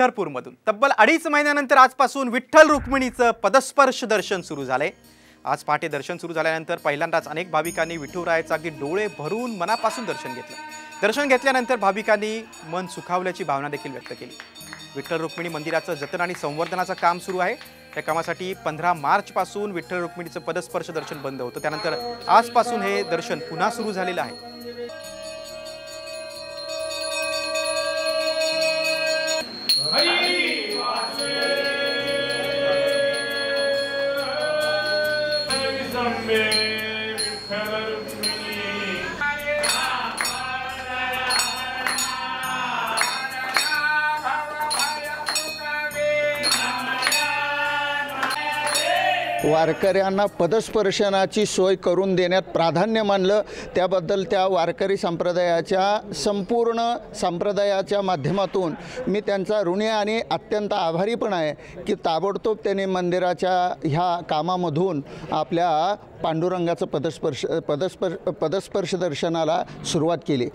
पंढरपूरमधून तब्बल 2.5 महिन्यानंतर आजपासून विठ्ठल रुक्मिणीचं पदस्पर्श दर्शन सुरू झाले। आज पहाटे दर्शन सुरू झाल्यानंतर पहिल्यांदाच अनेक भाविकांनी विठुरायाचं अगदी डोळे भरून मनापासून दर्शन घेतलं। दर्शन घेतल्यानंतर भाविकांनी मन सुखावल्याची भावना देखील व्यक्त केली। विठ्ठल रुक्मिणी मंदिराचं जतन आणि संवर्धनाचं काम सुरू आहे। त्या कामासाठी 15 मार्च पासून विठ्ठल रुक्मिणीचं पदस्पर्श दर्शन बंद होतं, त्यानंतर आजपासून हे दर्शन पुन्हा सुरू झालेलं आहे। वारकऱ्यांना पदस्पर्शनाची सोय करून देण्यात प्राधान्य मानलं, त्याबद्दल त्या वारकरी संप्रदायाच्या संपूर्ण संप्रदायाच्या माध्यमातून मी त्यांचा ऋणी आणि अत्यंत आभारी पण आहे की ताबडतोब त्यांनी मंदिराच्या ह्या कामामधून आपल्या पांडुरंगाचं पदस्पर्श दर्शनाला सुरुवात केली।